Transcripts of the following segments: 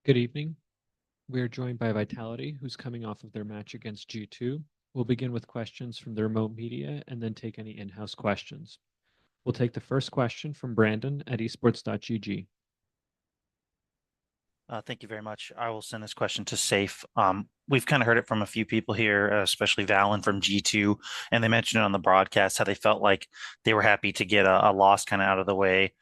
Good evening. We are joined by Vitality, who's coming off of their match against G2. We'll begin with questions from the remote media and then take any in-house questions. We'll take the first question from Brandon at esports.gg. Thank you very much. I will send this question to Safe. We've kind of heard it from a few people here, especially Valen from G2, and they mentioned it on the broadcast how they felt like they were happy to get a loss kind of out of the way,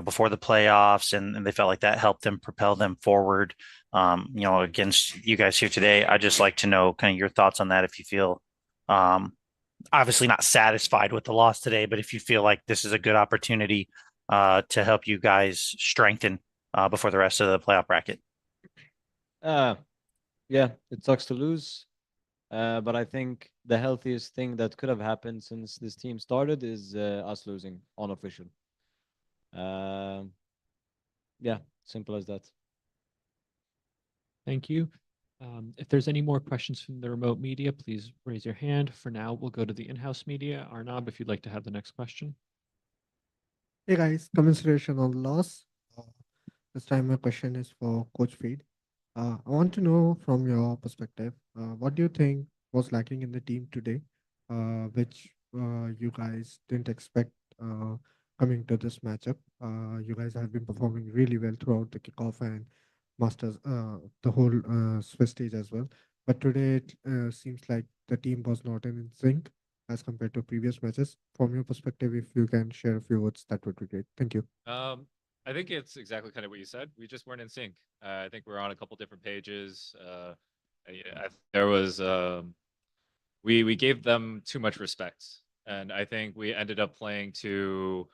before the playoffs, and they felt like that helped them propel them forward, against you guys here today. I'd just like to know kind of your thoughts on that. If you feel, obviously not satisfied with the loss today, but if you feel like this is a good opportunity, to help you guys strengthen before the rest of the playoff bracket. Yeah, it sucks to lose. But I think the healthiest thing that could have happened since this team started is us losing unofficial. Yeah, simple as that. Thank you. If there's any more questions from the remote media, please raise your hand. For now, we'll go to the in-house media. Arnab, if you'd like to have the next question. Hey guys, commiseration on the loss. This time my question is for Coach Feed. I want to know from your perspective, what do you think was lacking in the team today, which you guys didn't expect coming to this matchup? You guys have been performing really well throughout the kickoff and Masters, the whole Swiss stage as well. But today it seems like the team was not in sync as compared to previous matches. From your perspective, if you can share a few words, that would be great. Thank you. I think it's exactly kind of what you said. We just weren't in sync. I think we're on a couple different pages. There was we gave them too much respect, and I think we ended up playing too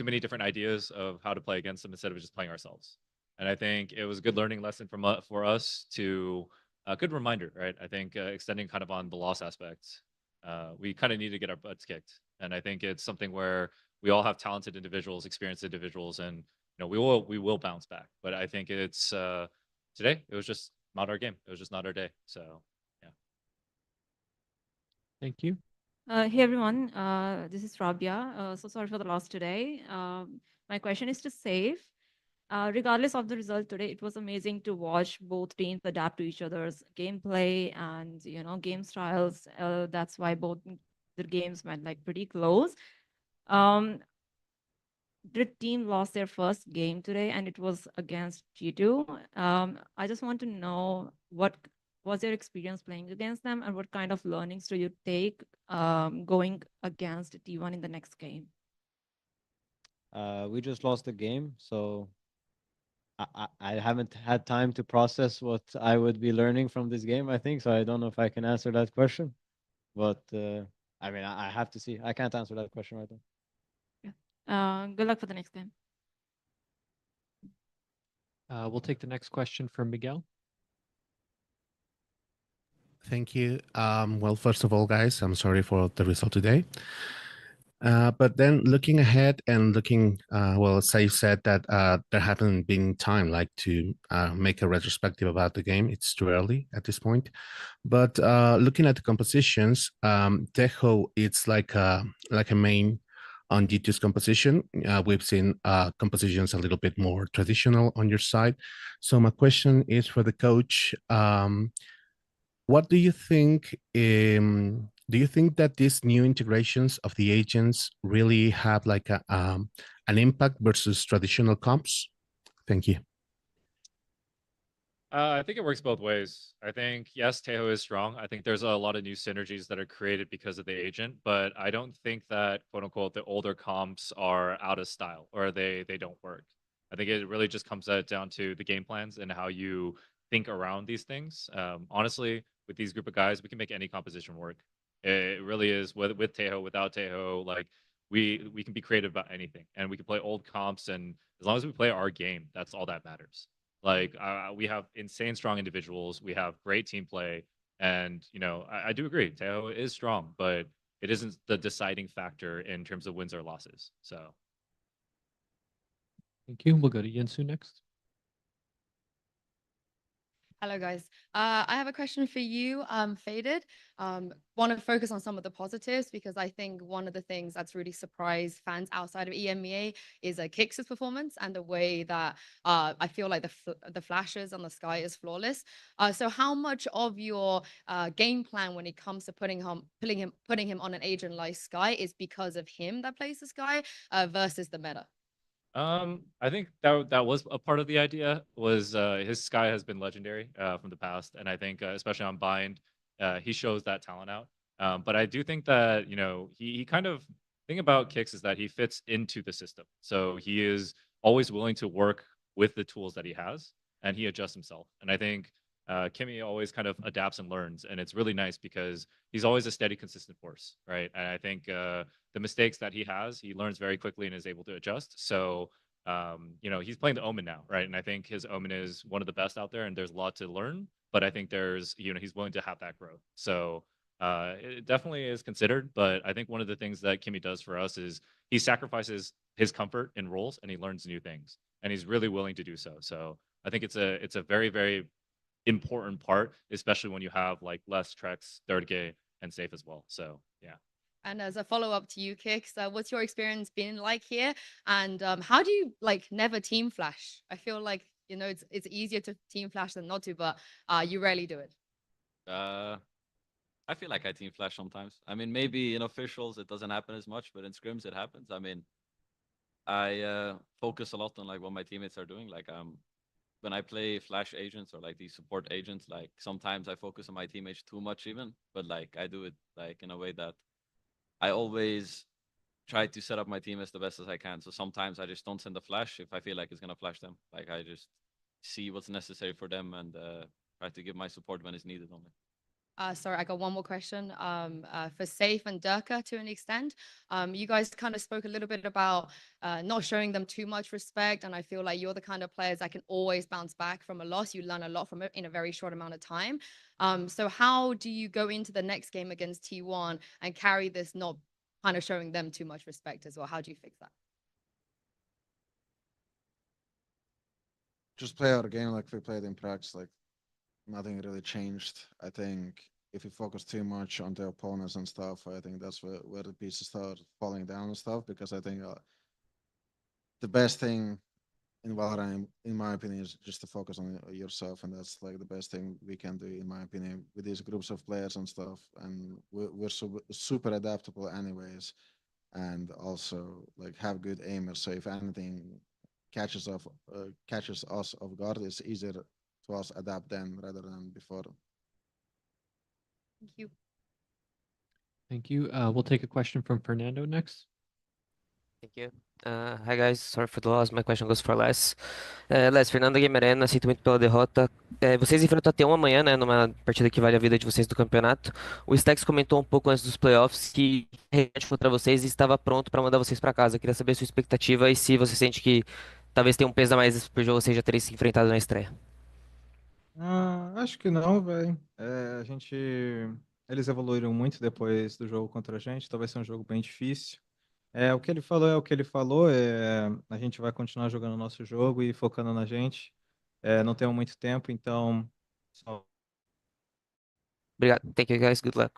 many different ideas of how to play against them instead of just playing ourselves. And I think it was a good learning lesson for us to a good reminder, right? I think extending kind of on the loss aspect, we kind of need to get our butts kicked, and I think it's something where we all have talented individuals, experienced individuals, and we will bounce back. But I think it's today it was just not our game. It was just not our day. So yeah. Thank you. Hey everyone, this is Rabia. So sorry for the loss today. My question is to Safe. Regardless of the result today, it was amazing to watch both teams adapt to each other's gameplay and game styles. That's why both the games went like pretty close. The team lost their first game today, and it was against G2. I just want to know what was your experience playing against them, and what kind of learnings do you take going against T1 in the next game? We just lost the game, so I haven't had time to process what I would be learning from this game, I think. So I don't know if I can answer that question. But I mean, I have to see. I can't answer that question right now. Good luck for the next game. We'll take the next question from Miguel. Thank you. Well, first of all, guys, I'm sorry for the result today. But then looking ahead and looking, well, Saif said that there hasn't been time like to make a retrospective about the game. It's too early at this point. But looking at the compositions, Tejo, it's like a main on G2's composition. We've seen compositions a little bit more traditional on your side. So my question is for the coach. What do you think? Do you think that these new integrations of the agents really have like an impact versus traditional comps? Thank you. I think it works both ways. I think, yes, Tejo is strong. I think there's a lot of new synergies that are created because of the agent, but I don't think that, quote unquote, the older comps are out of style or they don't work. I think it really just comes down to the game plans and how you think around these things. Honestly, with these group of guys, we can make any composition work. It really is with Tejo, without Tejo, like we can be creative about anything, and we can play old comps, and as long as we play our game, that's all that matters. Like we have insane strong individuals, we have great team play, and I do agree, Tejo is strong, but it isn't the deciding factor in terms of wins or losses. So thank you. We'll go to Yinsu next. Hello, guys. I have a question for you, Faded. Want to focus on some of the positives because I think one of the things that's really surprised fans outside of EMEA is Kix's performance and the way that I feel like the flashes on the sky is flawless. So, how much of your game plan when it comes to putting him on an agent like Sky is because of him that plays the Sky versus the meta? I think that was a part of the idea. Was his Sky has been legendary from the past, and I think especially on Bind, he shows that talent out. But I do think that he kind of thing about Kicks is that he fits into the system, so he is always willing to work with the tools that he has, and he adjusts himself. And I think Kimmy always kind of adapts and learns, and it's really nice because he's always a steady, consistent force, right? And I think the mistakes that he has, he learns very quickly and is able to adjust. So, he's playing the Omen now, right? And I think his Omen is one of the best out there, and there's a lot to learn. But I think there's, he's willing to have that growth. So it definitely is considered. But I think one of the things that Kimmy does for us is he sacrifices his comfort in roles and he learns new things, and he's really willing to do so. So I think it's a very, very important part, especially when you have like less Trex, third gay, and safe as well. So yeah. And as a follow-up to you, Kix, what's your experience been like here? And how do you like never team flash? I feel like it's easier to team flash than not to, but you rarely do it. I feel like I team flash sometimes. I mean, maybe in officials it doesn't happen as much, but in scrims it happens. I mean, I focus a lot on like what my teammates are doing. Like when I play flash agents or like these support agents, like sometimes I focus on my teammates too much even, but like I do it like in a way that I always try to set up my team as the best as I can. So sometimes I just don't send a flash if I feel like it's gonna flash them. Like I just see what's necessary for them and try to give my support when it's needed only. Sorry, I got one more question. For Safe and Durka to an extent, you guys kind of spoke a little bit about not showing them too much respect, and I feel like you're the kind of players that can always bounce back from a loss. You learn a lot from it in a very short amount of time. So how do you go into the next game against T1 and carry this not kind of showing them too much respect as well? How do you fix that? Just play our game like we played in practice. Like nothing really changed. I think if you focus too much on the opponents and stuff, I think that's where the pieces start falling down and stuff. Because I think the best thing in Valorant, in my opinion, is just to focus on yourself, and that's like the best thing we can do, in my opinion, with these groups of players and stuff. And we're super adaptable, anyways, and also like have good aimers. So if anything catches us off guard, it's easier to us adapt then rather than before. Thank you. Thank you. We'll take a question from Fernando next. Thank you. Hi guys, sorry for the loss. My question goes for Les. Les, Fernando Guimarães, sinto muito pela derrota. Vocês enfrentam a T1 amanhã, né, numa partida que vale a vida de vocês do campeonato. O Stacks comentou um pouco antes dos playoffs que rematch contra vocês e estava pronto para mandar vocês para casa. Queria saber a sua expectativa e se você sente que talvez tenha um peso a mais pro jogo vocês já terem se enfrentado na estreia. Acho que não, velho. Eles evoluíram muito depois do jogo contra a gente, então vai ser um jogo bem difícil. O que ele falou é o que ele falou. A gente vai continuar jogando o nosso jogo e focando na gente. Não temos muito tempo, então. Obrigado. Thank you guys. Good luck.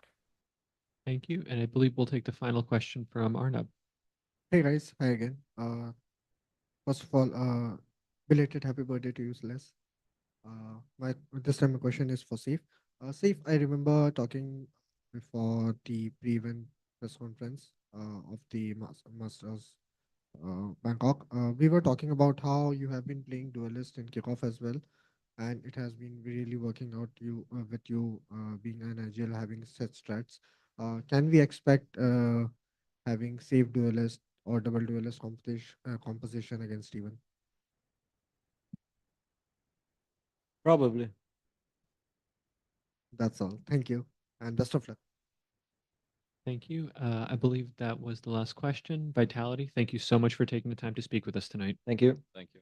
Thank you. And I believe we'll take the final question from Arnab. Hey guys, hi again. First of all, belated happy birthday to you, Celeste. This time my question is for Safe. Safe, I remember talking before the pre-event press conference of the Masters Bangkok. We were talking about how you have been playing duelist in kickoff as well, and it has been really working out with you being an agile, having set strats. Can we expect having safe duelist or double duelist composition against Steven? Probably. That's all. Thank you, and best of luck. Thank you. I believe that was the last question. Vitality, thank you so much for taking the time to speak with us tonight. Thank you. Thank you.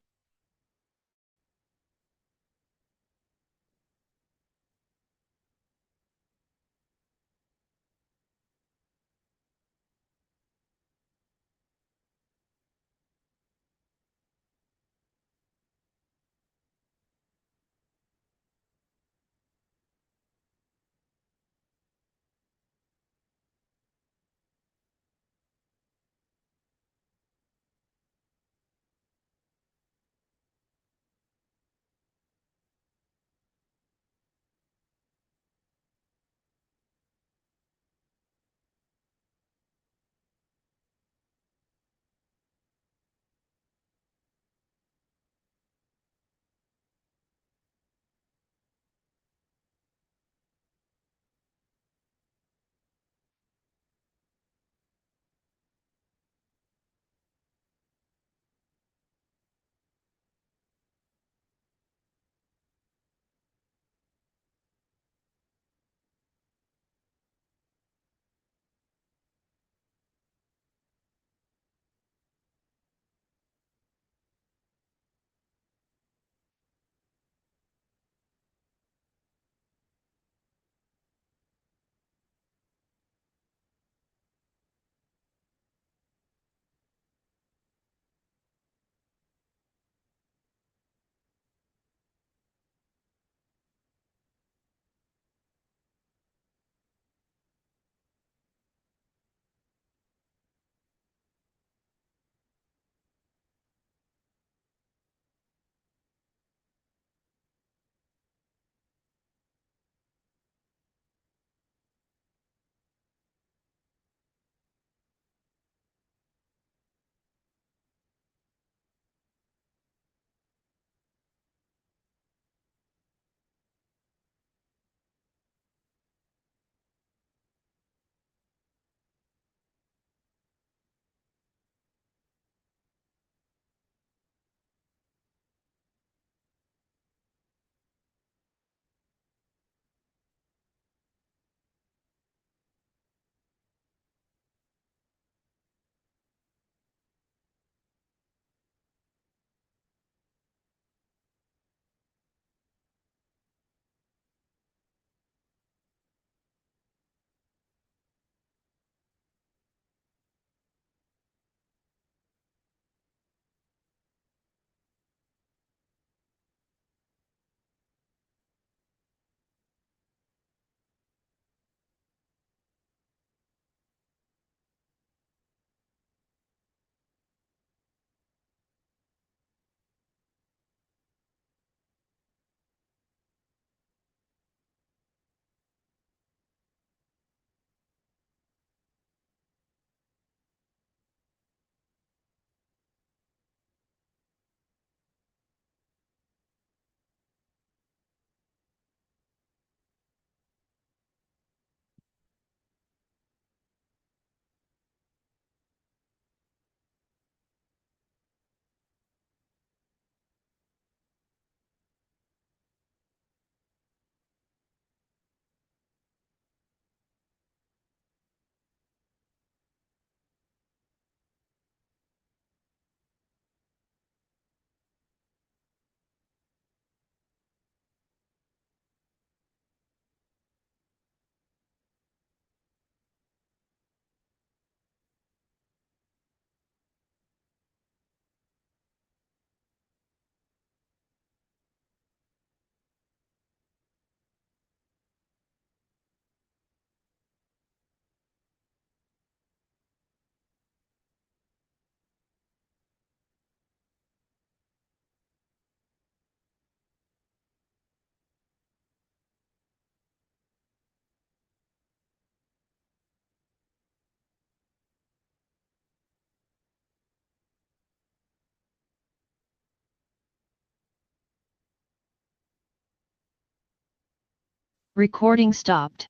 Recording stopped.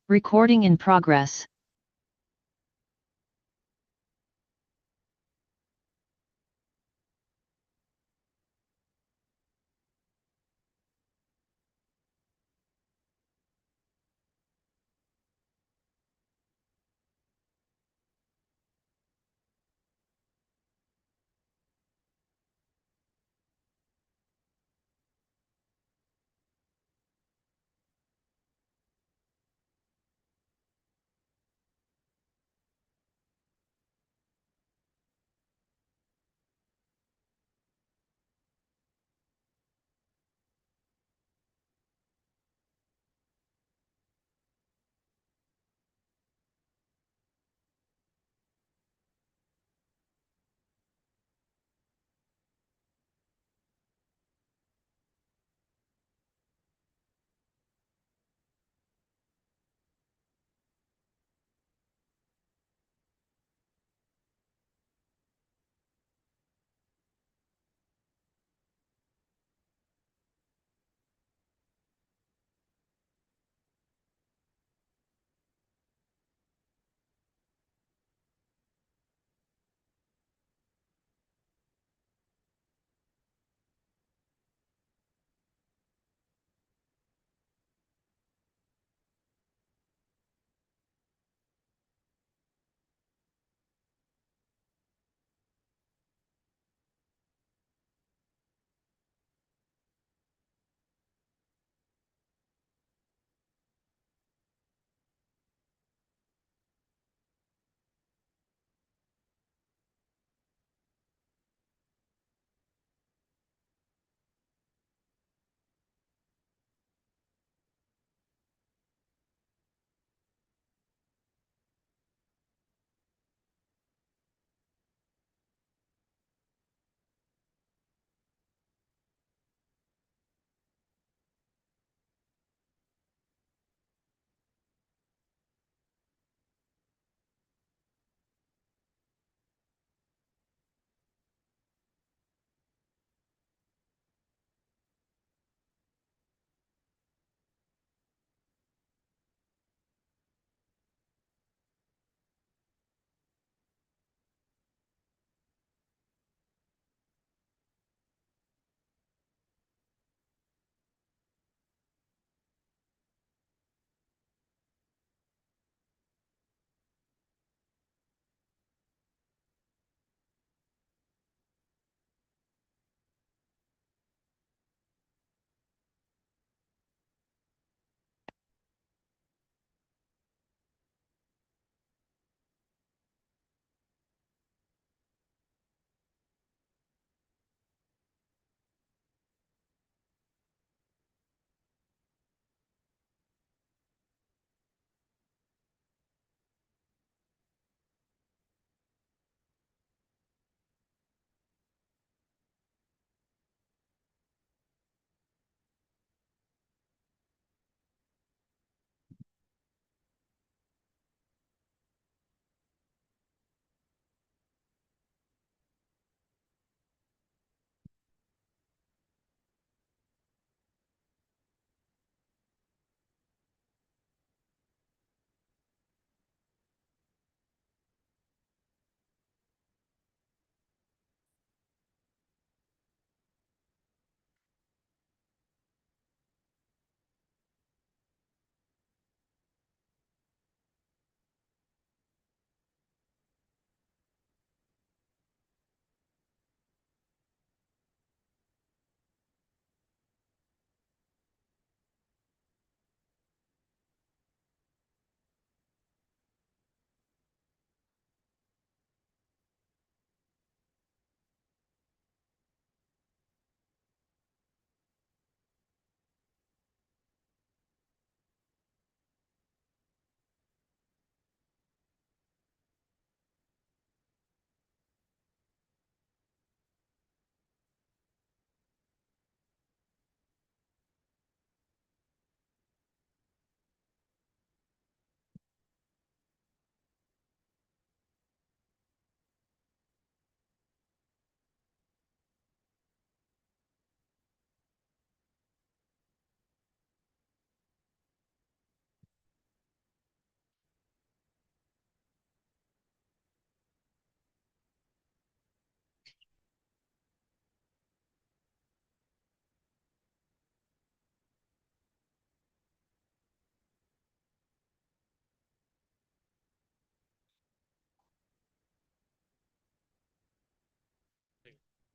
Recording in progress.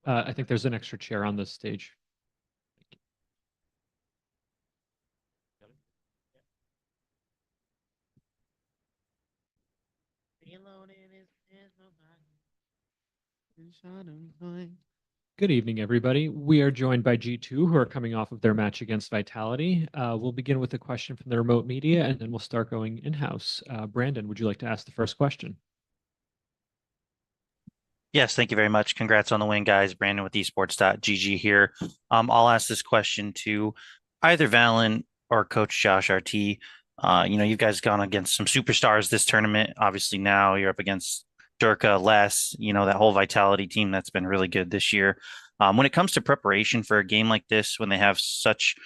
I think there's an extra chair on this stage. Good evening, everybody. We are joined by G2, who are coming off of their match against Vitality. We'll begin with a question from the remote media, and then we'll start going in-house. Brandon, would you like to ask the first question? Yes, thank you very much. Congrats on the win, guys. Brandon with esports.gg here. I'll ask this question to either Valen or Coach Josh RT. You guys gone against some superstars this tournament. Obviously, now you're up against Durka, Les, that whole Vitality team that's been really good this year. When it comes to preparation for a game like this, when they have such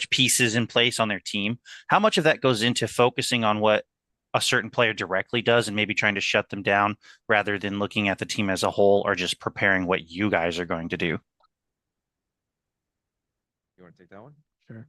pieces in place on their team, how much of that goes into focusing on what a certain player directly does and maybe trying to shut them down rather than looking at the team as a whole or just preparing what you guys are going to do? You want to take that one? Sure.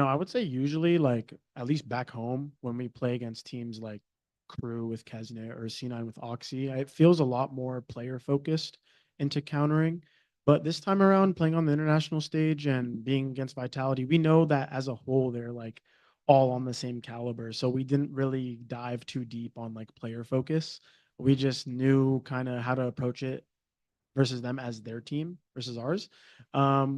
I would say usually, like, at least back home when we play against teams like Crew with Kesnet or C9 with Oxy, it feels a lot more player focused into countering. But this time around, playing on the international stage and being against Vitality, we know that as a whole, they're like all on the same caliber. So we didn't really dive too deep on like player focus. We just knew kind of how to approach it versus them as their team versus ours,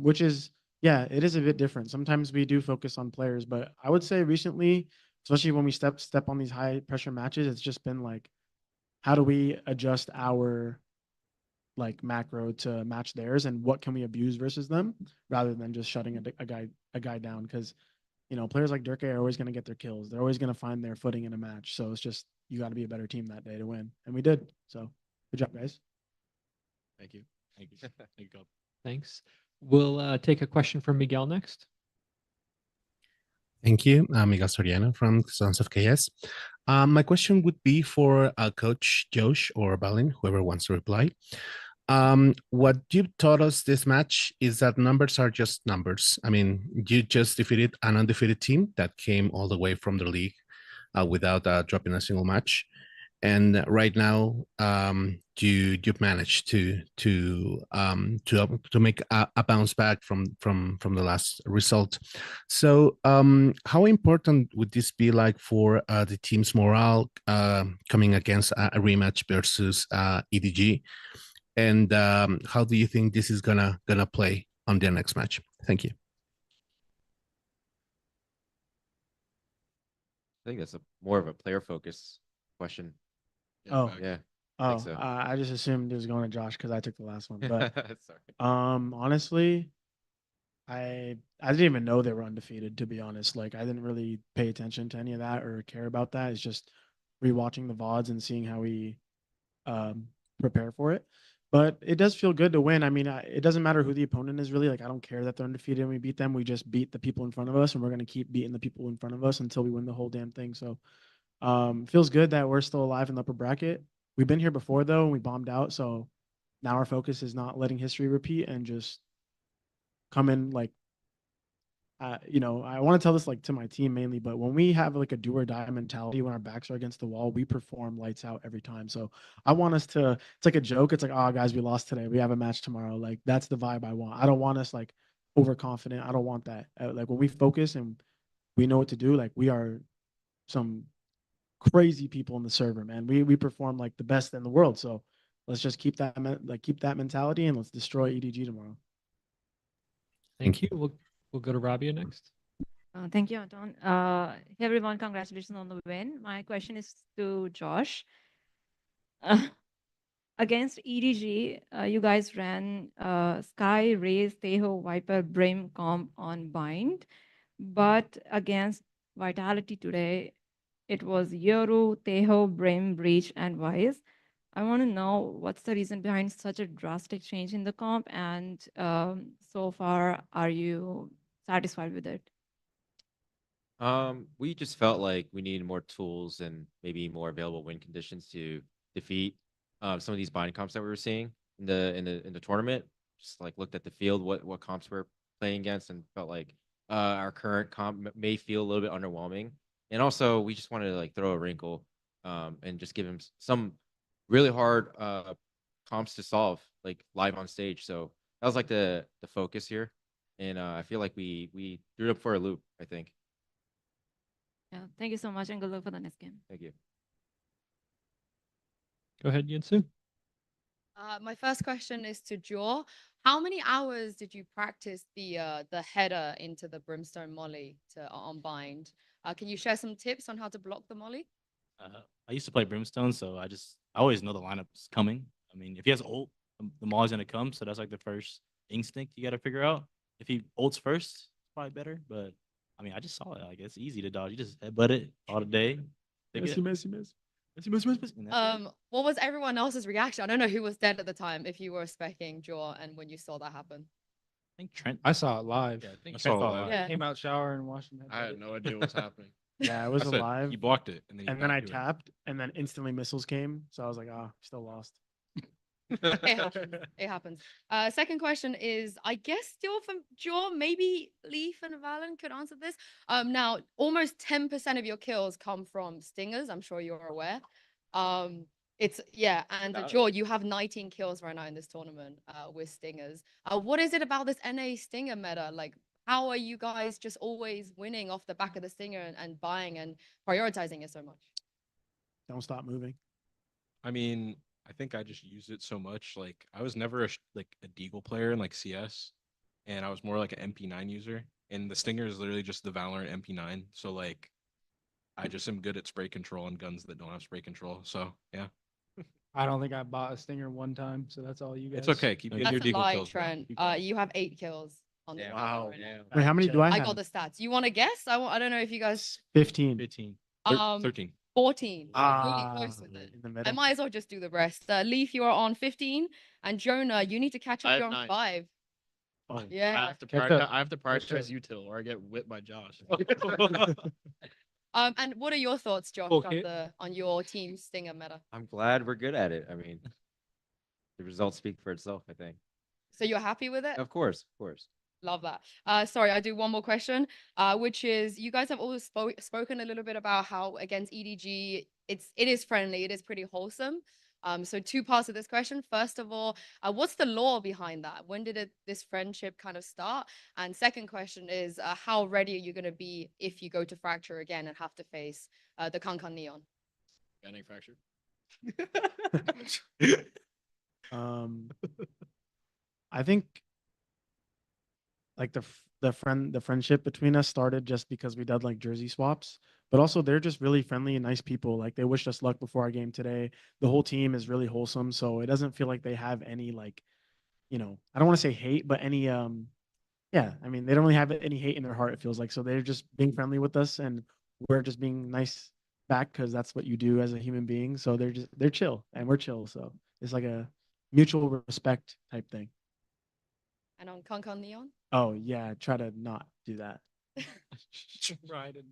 which is, yeah, it is a bit different. Sometimes we do focus on players, but I would say recently, especially when we step on these high pressure matches, it's just been like, how do we adjust our like macro to match theirs, and what can we abuse versus them, rather than just shutting a guy down? Because players like Durka are always going to get their kills. They're always going to find their footing in a match. So it's just, you got to be a better team that day to win, and we did. So good job, guys. Thank you. Thank you. Thank you. Thanks. We'll take a question from Miguel next. Thank you. I'm Miguel Soriano from Sons of KS. My question would be for Coach Josh or Balin, whoever wants to reply. What you taught us this match is that numbers are just numbers. I mean, you just defeated an undefeated team that came all the way from the league without dropping a single match. And right now, you've managed to make a bounce back from the last result. So, how important would this be like for the team's morale coming against a rematch versus EDG? And how do you think this is gonna play on their next match? Thank you. I think that's more of a player focus question. Oh, yeah. Oh, so. I just assumed it was going to Josh because I took the last one. But Sorry. honestly, I didn't even know they were undefeated, to be honest. Like, I didn't really pay attention to any of that or care about that. It's just rewatching the VODs and seeing how we prepare for it. But it does feel good to win. I mean, it doesn't matter who the opponent is, really. Like, I don't care that they're undefeated and we beat them. We just beat the people in front of us, and we're going to keep beating the people in front of us until we win the whole damn thing. So feels good that we're still alive in the upper bracket. We've been here before, though, and we bombed out. So now our focus is not letting history repeat and just come in like, I want to tell this like to my team mainly, but when we have like a do or die mentality, when our backs are against the wall, we perform lights out every time. So I want us to, it's like a joke. It's like, oh, guys, we lost today. We have a match tomorrow. Like, that's the vibe I want. I don't want us like overconfident. I don't want that. Like, when we focus and we know what to do, like, we are some crazy people in the server, man. We perform like the best in the world. So let's just keep that mentality, and let's destroy EDG tomorrow. Thank you. We'll go to Rabia next. Thank you, Anton. Hey, everyone, congratulations on the win. My question is to Josh. Against EDG, you guys ran Sky, Raze, Teho, Viper, Brim, Comp on Bind. But against Vitality today, it was Yoru, Teho, Brim, Breach, and Wise. I want to know what's the reason behind such a drastic change in the comp, and so far, are you satisfied with it? We just felt like we needed more tools and maybe more available win conditions to defeat some of these bind comps that we were seeing in the tournament. Just like looked at the field, what comps we're playing against, and felt like our current comp may feel a little bit underwhelming. And also, we just wanted to like throw a wrinkle and just give him some really hard comps to solve like live on stage. So that was like the focus here, and I feel like we threw it up for a loop. I think. Yeah, thank you so much, and good luck for the next game. Thank you. Go ahead, Yinsu. My first question is to Jaw. How many hours did you practice the header into the brimstone molly to unbind? Can you share some tips on how to block the molly? I used to play Brimstone, so I always know the lineup's coming. I mean, if he has ult, the Maul's gonna come, so that's like the first instinct you got to figure out. If he ults first, it's probably better. But I mean, I just saw it. Like it's easy to dodge. You just headbutt it all the day. What was everyone else's reaction? I don't know who was dead at the time. If you were specking Jaw and when you saw that happen. I think Trent. I saw it live. Yeah, I think I Trent saw it saw it live. Yeah. Came out shower and washed my head. I had no idea what was happening. Yeah, it was I said, alive. He blocked it, and then I tapped, and then instantly missiles came. So I was like, still lost. It happens. It happens. Second question is, I guess still from Jaw, maybe Leaf and Valen could answer this. Now almost 10% of your kills come from stingers. I'm sure you're aware. And Jaw, you have 19 kills right now in this tournament with stingers. What is it about this NA stinger meta? Like, how are you guys just always winning off the back of the stinger and buying and prioritizing it so much? Don't stop moving. I mean, I think I just used it so much. Like, I was never a Deagle player in like CS, and I was more like an MP9 user. And the Stinger is literally just the Valorant MP9. So like, I just am good at spray control on guns that don't have spray control. So yeah. I don't think I bought a stinger one time, so that's all you guys. It's okay. Keep getting your That's a Deagle lie, kills. bro. Trent. You have 8 kills on the Wow. right now. Wait, how many do I I have? got the stats. You want to guess? I don't know if you guys 15. 15. 13. 14. Really close with it. In the I middle. might as well just do the rest. Leaf, you are on 15, and Jonah, you need to catch I up. have You're on 9. 5. Oh, Yeah. I have to prioritize util, or I get whipped by Josh. And what are your thoughts, Josh, on your team stinger meta? I'm glad we're good at it. I mean, the results speak for itself. I think. So you're happy with it? Of course, of course. Love that. Sorry, I do one more question, which is you guys have always spoken a little bit about how against EDG it is friendly, it is pretty wholesome. So 2 parts of this question. First of all, what's the lore behind that? When did this friendship kind of start? And second question is, how ready are you going to be if you go to Fracture again and have to face the Kankan Neon? Banning Fracture. I think like the friendship between us started just because we did like jersey swaps, but also they're just really friendly and nice people. Like they wished us luck before our game today. The whole team is really wholesome, so it doesn't feel like they have any like, I don't want to say hate, but any yeah, I mean they don't really have any hate in their heart, it feels like. So they're just being friendly with us, and we're just being nice back because that's what you do as a human being. So they're chill and we're chill. So it's like a mutual respect type thing. And on Kankan Neon? Oh yeah, try to not do that.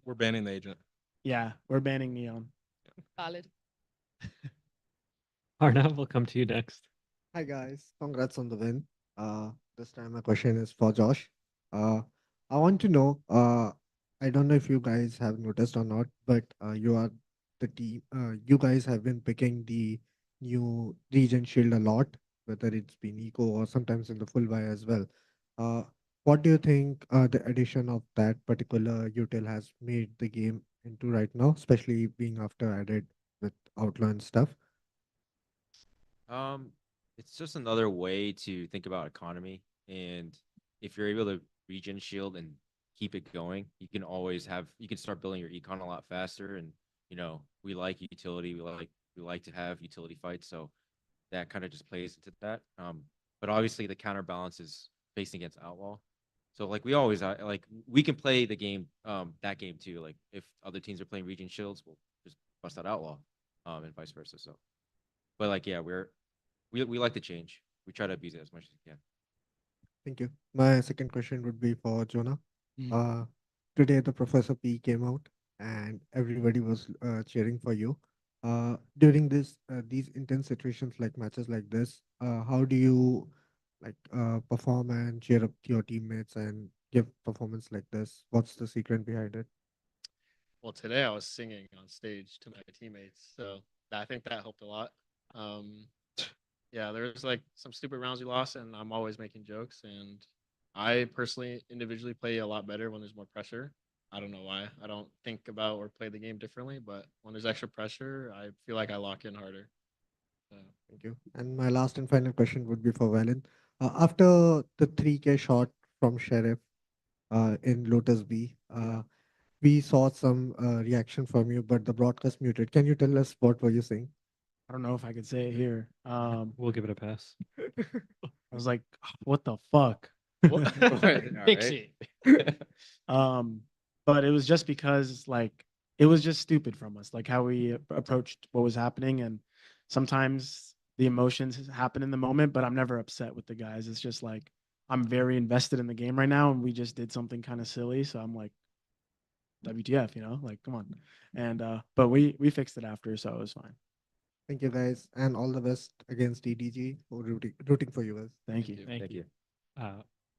We're banning the agent. Yeah, we're banning Neon. Valid. Arnav, we'll come to you next. Hi guys, congrats on the win. This time my question is for Josh. I want to know, I don't know if you guys have noticed or not, but you are the team. You guys have been picking the new Regent Shield a lot, whether it's been eco or sometimes in the full buy as well. What do you think the addition of that particular util has made the game into right now, especially being after added with outlaw and stuff? It's just another way to think about economy, and if you're able to regen shield and keep it going, you can start building your econ a lot faster. And we like utility, we like to have utility fights, so that kind of just plays into that. But obviously the counterbalance is facing against outlaw, so like we always like we can play the game, that game too. Like if other teams are playing regen shields, we'll just bust out outlaw, and vice versa. So, but like yeah, we like to change. We try to abuse it as much as we can. Thank you. My second question would be for Jonah. Today the Professor P came out and everybody was cheering for you. During these intense situations like matches like this, how do you perform and cheer up your teammates and give performance like this? What's the secret behind it? Well, today I was singing on stage to my teammates, so I think that helped a lot. Yeah, there's like some stupid rounds we lost, and I'm always making jokes. And I personally, individually, play a lot better when there's more pressure. I don't know why. I don't think about or play the game differently, but when there's extra pressure, I feel like I lock in harder. Thank you. And my last and final question would be for Valen. After the 3K shot from Sheriff in Lotus B, we saw some reaction from you, but the broadcast muted. Can you tell us what were you saying? I don't know if I could say it here. We'll give it a pass. I was like, what the fuck? Fix it. But it was just because like it was just stupid from us, like how we approached what was happening. And sometimes the emotions happen in the moment, but I'm never upset with the guys. It's just like I'm very invested in the game right now, and we just did something kind of silly. So I'm like, WTF, you know, like come on. And but we fixed it after, so it was fine. Thank you guys, and all the best against EDG. We're rooting for you guys. Thank you. Thank you.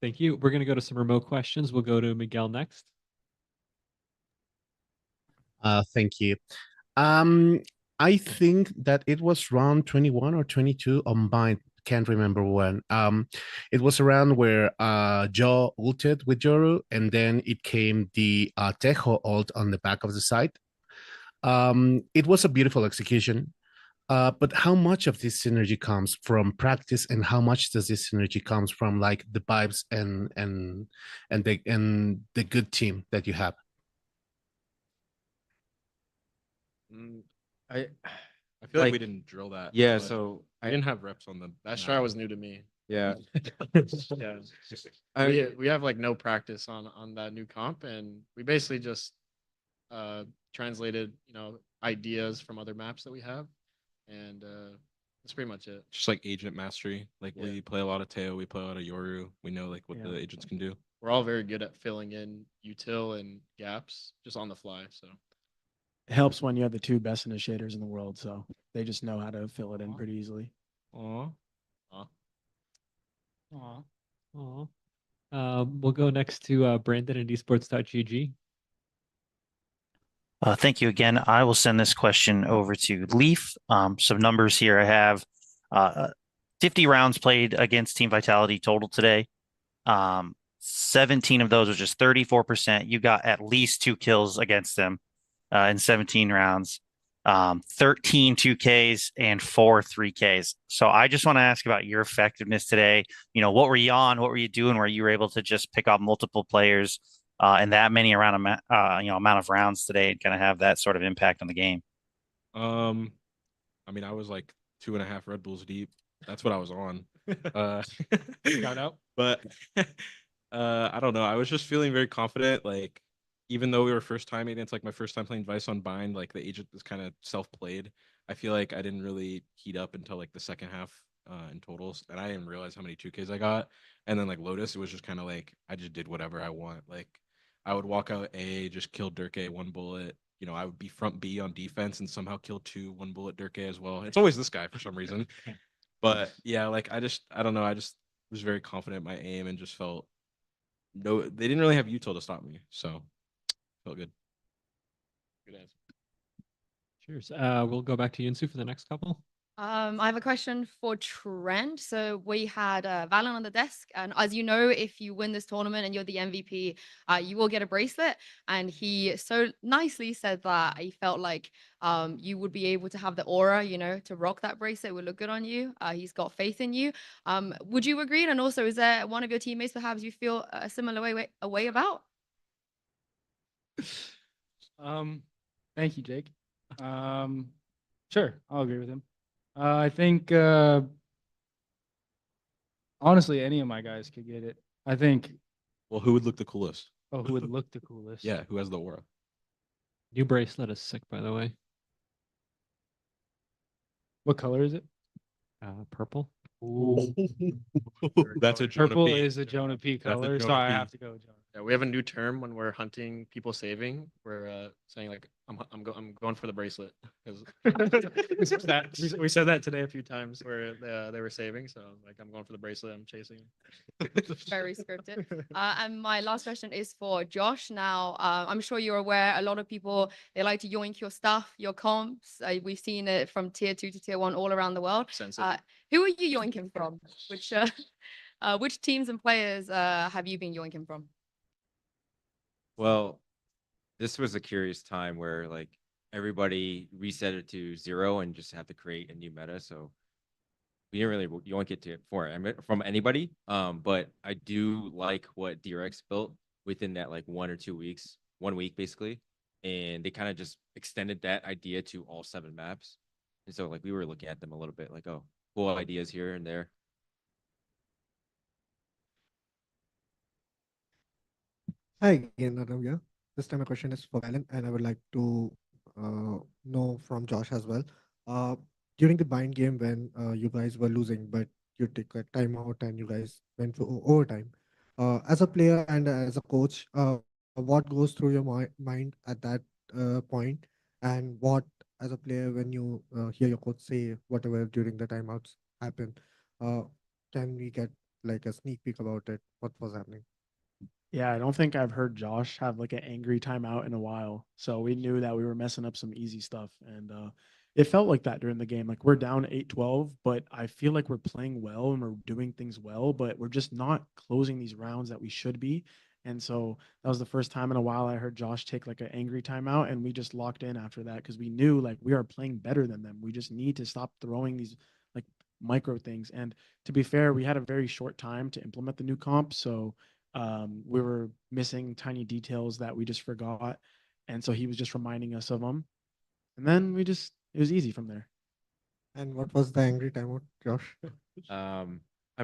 Thank you. We're going to go to some remote questions. We'll go to Miguel next. Thank you. I think that it was round 21 or 22 on mine. Can't remember when. It was around where Joe ulted with Yoru, and then it came the Tejo ult on the back of the side. It was a beautiful execution. But how much of this synergy comes from practice, and how much does this synergy comes from like the vibes and the good team that you have? I feel like we didn't drill that. Yeah, but so I didn't have reps on them. That strat was new to me. Yeah. Yeah. I- We have like no practice on that new comp, and we basically just translated, you know, ideas from other maps that we have, and that's pretty much it. Just like agent mastery. Like Yeah. we play a lot of Teo, we play a lot of Yoru. We know like what Yeah. the agents can do. We're all very good at filling in util and gaps just on the fly. So It helps when you have the two best initiators in the world, so they just know how to fill it in pretty easily. Aw. We'll go next to Brandon at esports.gg. Thank you again. I will send this question over to Leaf. Some numbers here I have. 50 rounds played against Team Vitality total today. 17 of those, which is 34%. You got at least 2 kills against them in 17 rounds. 13 2Ks and 4 3Ks. So I just want to ask about your effectiveness today. You know, what were you on? What were you doing where you were able to just pick off multiple players and that many amount of rounds today and kind of have that sort of impact on the game? I mean, I was like 2.5 Red Bulls deep. That's what I was on. Shout out. But I don't know. I was just feeling very confident. Like, even though we were first timing, it's like my first time playing Vice on Bind. Like the agent was kind of self-played. I feel like I didn't really heat up until like the second half in totals, and I didn't realize how many 2Ks I got. And then like Lotus, it was just kind of like I just did whatever I want. Like I would walk out A, just kill Durkay 1 bullet. You know, I would be front B on defense and somehow kill 2 1 bullet Durkay as well. It's always this guy for some reason. But yeah, like I don't know. I just was very confident in my aim and just felt they didn't really have util to stop me. So felt good. Good answer. Cheers. We'll go back to Yunsu for the next couple. I have a question for Trent. So we had Valen on the desk, and as you know, if you win this tournament and you're the MVP, you will get a bracelet. And he so nicely said that he felt like you would be able to have the aura, you know, to rock that bracelet. It would look good on you. He's got faith in you. Would you agree? And also, is there one of your teammates perhaps you feel a similar way about? Thank you, Jake. Sure, I'll agree with him. I think honestly, any of my guys could get it. I think. Well, who would look the coolest? Oh, who would look the coolest? Yeah, who has the aura? New bracelet is sick, by the way. What color is it? Purple. Ooh. That's a Jonah Purple P. is a Jonah P That's a color, so Jonah I P. have to go with Jonah Yeah, we have a new term when we're hunting people saving. We're saying like I'm going for the bracelet because we said that today a few times where they were saving. So like I'm going for the bracelet. I'm chasing them. Very scripted. And my last question is for Josh. Now, I'm sure you're aware a lot of people, they like to yoink your stuff, your comps. We've seen it from tier 2 to tier 1 all around the world. Who are you yoinking from? Which teams and players have you been yoinking from? Well, this was a curious time where like everybody reset it to 0 and just have to create a new meta. So we didn't really yoink it from anybody. But I do like what DRX built within that like 1 or 2 weeks, 1 week basically, and they kind of just extended that idea to all 7 maps. And so like we were looking at them a little bit like, oh, cool ideas here and there. Hi again, Adam here. This time my question is for Valen, and I would like to know from Josh as well. Uh, During the bind game when you guys were losing, but you took a timeout and you guys went for overtime. As a player and as a coach, what goes through your mind at that point, and what as a player when you hear your coach say whatever during the timeouts happened, uh, can we get like a sneak peek about it? What was happening? Yeah, I don't think I've heard Josh have like an angry timeout in a while. So we knew that we were messing up some easy stuff. And it felt like that during the game. Like we're down 8-12, but I feel like we're playing well and we're doing things well, but we're just not closing these rounds that we should be. And so that was the first time in a while I heard Josh take like an angry timeout, and we just locked in after that because we knew like we are playing better than them. We just need to stop throwing these like micro things. And to be fair, we had a very short time to implement the new comp. So we were missing tiny details that we just forgot. And so he was just reminding us of them. And then it was easy from there. And what was the angry timeout, Josh? I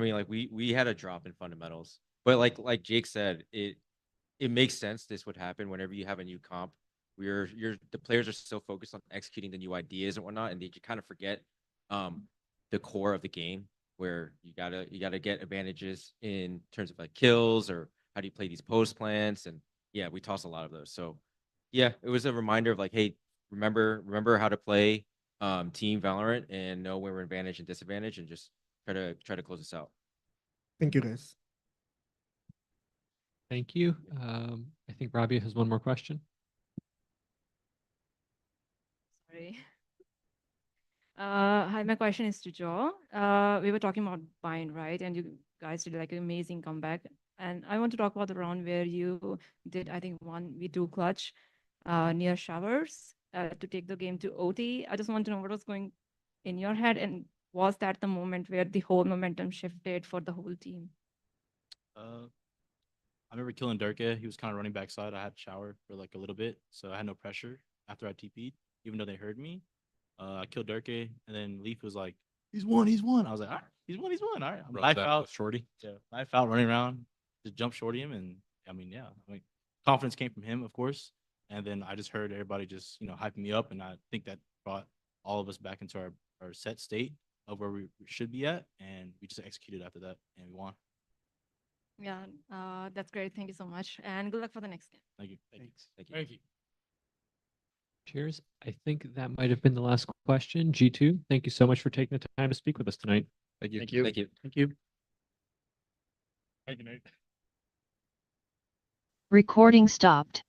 mean, like we had a drop in fundamentals, but like Jake said, it makes sense this would happen whenever you have a new comp. The players are so focused on executing the new ideas and whatnot, and they kind of forget the core of the game, where you gotta get advantages in terms of like kills or how do you play these post plants. And yeah, we toss a lot of those. So yeah, it was a reminder of like, hey, remember how to play team Valorant and know where we're advantage and disadvantage, and just try to close this out. Thank you, guys. Thank you. I think Rabia has one more question. Sorry. Hi, my question is to Joe. We were talking about Bind, right? And you guys did like an amazing comeback. And I want to talk about the round where you did, I think, 1v2 clutch near Showers to take the game to OT. I just want to know what was going in your head, and was that the moment where the whole momentum shifted for the whole team? I remember killing Durka. He was kind of running backside. I had to shower for like a little bit, so I had no pressure after I TP'd, even though they heard me. I killed Durka, and then Leaf was like, he's won. I was like, all right, he's won. All right. I'm knife out. Shorty. Yeah, knife out, running around, just jump shorty him. And I mean, confidence came from him, of course. And then I just heard everybody just, hyping me up. And I think that brought all of us back into our set state of where we should be at. And we just executed after that, and we won. Yeah, that's great. Thank you so much. And good luck for the next game. Thank you. Thanks. Thank you. Cheers. I think that might have been the last question. G2, thank you so much for taking the time to speak with us tonight. Thank you. Thank you. Thank you. Thank you, Nate. Recording stopped.